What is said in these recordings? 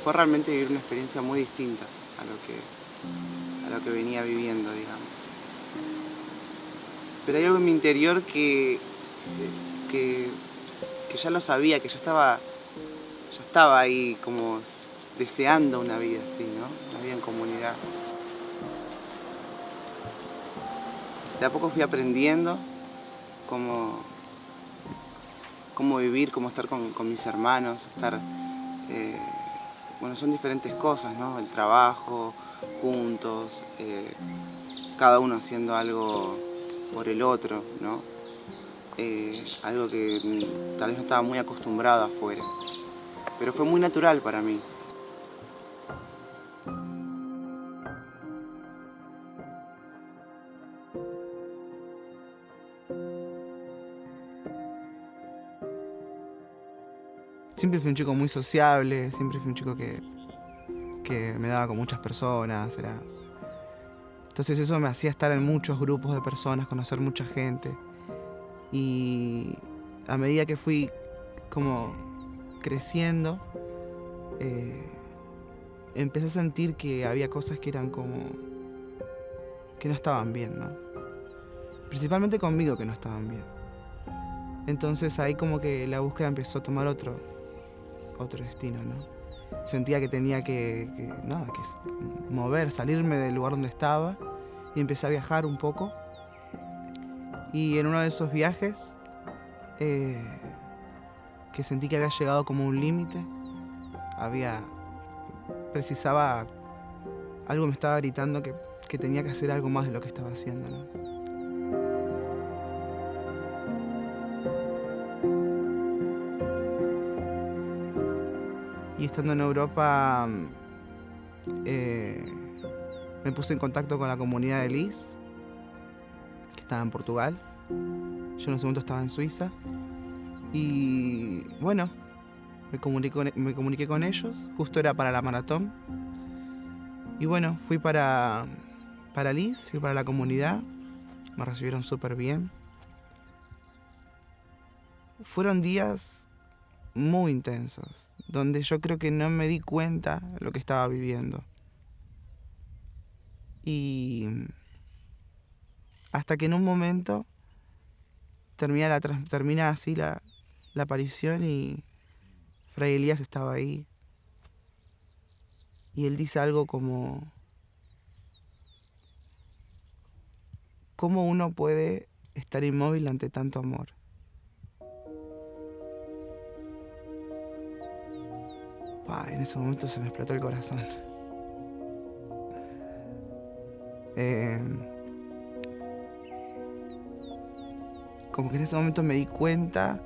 fue realmente vivir una experiencia muy distinta a lo que venía viviendo, digamos. Pero hay algo en mi interior que ya lo sabía, que ya estaba ahí como deseando una vida así, ¿no? Una vida en comunidad. De a poco fui aprendiendo cómo vivir, cómo estar con mis hermanos, bueno, son diferentes cosas, ¿no? El trabajo, juntos, cada uno haciendo algo por el otro, ¿no? Algo que tal vez no estaba muy acostumbrado afuera, pero fue muy natural para mí. Siempre fui un chico muy sociable, siempre fui un chico que me daba con muchas personas, entonces eso me hacía estar en muchos grupos de personas, conocer mucha gente. Y a medida que fui como creciendo, empecé a sentir que había cosas que eran como que no estaban bien, ¿no? Principalmente conmigo que no estaban bien. Entonces ahí como que la búsqueda empezó a tomar otro destino, ¿no? Sentía que tenía que mover, salirme del lugar donde estaba y empecé a viajar un poco. Y en uno de esos viajes, que sentí que había llegado como un límite, precisaba, algo me estaba gritando que tenía que hacer algo más de lo que estaba haciendo, ¿no? Y estando en Europa, me puse en contacto con la comunidad de Liz, que estaba en Portugal. Yo en ese momento estaba en Suiza. Y bueno, me comuniqué con ellos. Justo era para la maratón. Y bueno, fui para Liz, fui para la comunidad. Me recibieron súper bien. Fueron días muy intensos, donde yo creo que no me di cuenta de lo que estaba viviendo. Y hasta que en un momento termina así la aparición y Fray Elías estaba ahí. Y él dice algo como: ¿cómo uno puede estar inmóvil ante tanto amor? En ese momento se me explotó el corazón. Como que en ese momento me di cuenta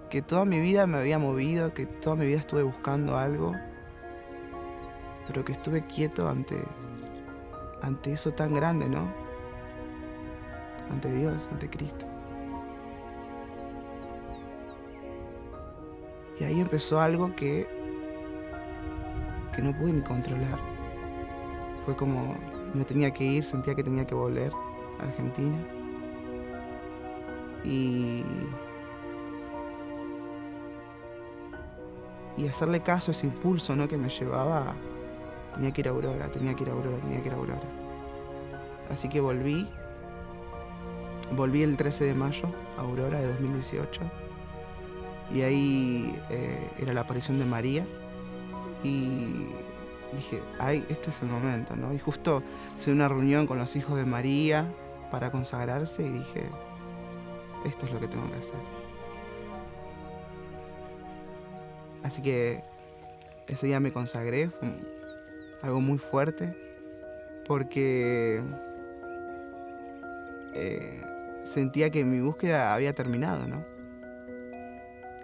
que toda mi vida me había movido, que toda mi vida estuve buscando algo, pero que estuve quieto ante eso tan grande, ¿no? Ante Dios, ante Cristo. Y ahí empezó algo que no pude ni controlar. Fue como, me tenía que ir, sentía que tenía que volver a Argentina. Y hacerle caso a ese impulso, ¿no? Que me llevaba, tenía que ir a Aurora. Así que volví el 13 de mayo a Aurora de 2018. Y ahí era la aparición de María. Y dije, este es el momento, ¿no? Y justo hice una reunión con los hijos de María para consagrarse y dije, esto es lo que tengo que hacer. Así que ese día me consagré, fue algo muy fuerte, porque sentía que mi búsqueda había terminado, ¿no?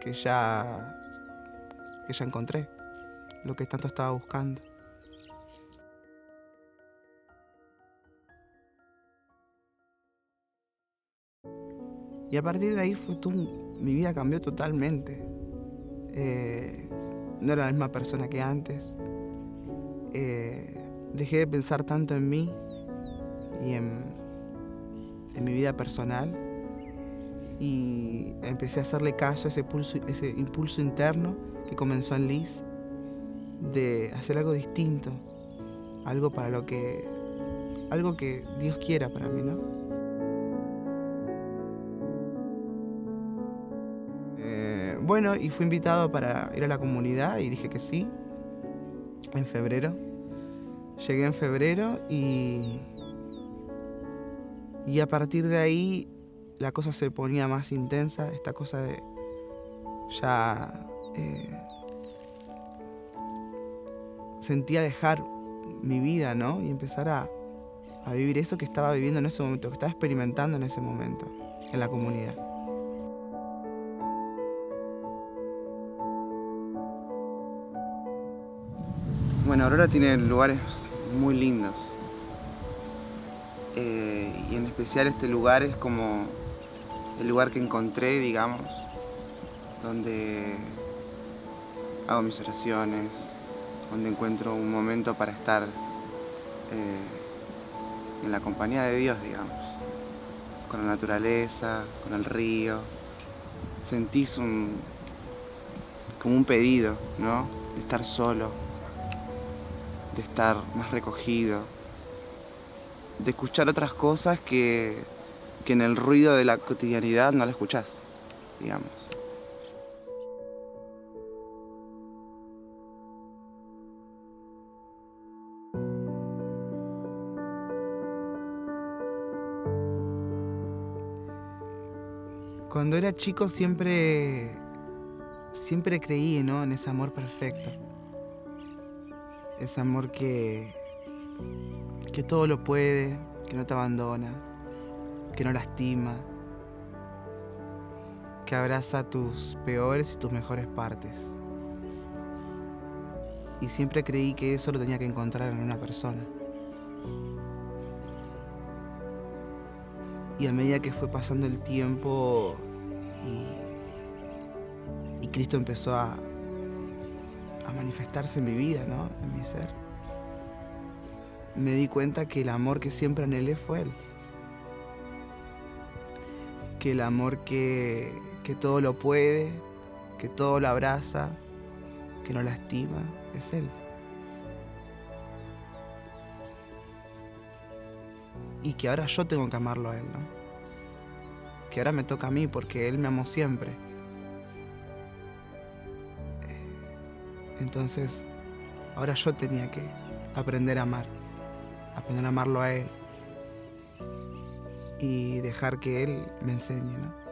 Que ya encontré lo que tanto estaba buscando. Y a partir de ahí mi vida cambió totalmente. No era la misma persona que antes. Dejé de pensar tanto en mí y en mi vida personal, y empecé a hacerle caso a ese impulso interno que comenzó en Liz, de hacer algo distinto, algo algo que Dios quiera para mí, ¿no? Bueno, y fui invitado para ir a la comunidad y dije que sí, en febrero. Llegué en febrero y a partir de ahí la cosa se ponía más intensa, esta cosa de ya sentía dejar mi vida, ¿no? Y empezar a vivir eso que estaba viviendo en ese momento, que estaba experimentando en ese momento, en la comunidad. Bueno, Aurora tiene lugares muy lindos. Y en especial este lugar es como el lugar que encontré, digamos, donde hago mis oraciones, donde encuentro un momento para estar en la compañía de Dios, digamos, con la naturaleza, con el río. Sentís como un pedido, ¿no? De estar solo, de estar más recogido, de escuchar otras cosas que en el ruido de la cotidianidad no la escuchás, digamos. Cuando era chico siempre creí, ¿no? En ese amor perfecto. Ese amor que todo lo puede, que no te abandona, que no lastima, que abraza tus peores y tus mejores partes. Y siempre creí que eso lo tenía que encontrar en una persona. Y a medida que fue pasando el tiempo y Cristo empezó a manifestarse en mi vida, ¿no? En mi ser, me di cuenta que el amor que siempre anhelé fue Él. Que el amor que todo lo puede, que todo lo abraza, que no lastima, es Él. Y que ahora yo tengo que amarlo a Él, ¿no? Que ahora me toca a mí porque Él me amó siempre. Entonces, ahora yo tenía que aprender a amarlo a Él y dejar que Él me enseñe, ¿no?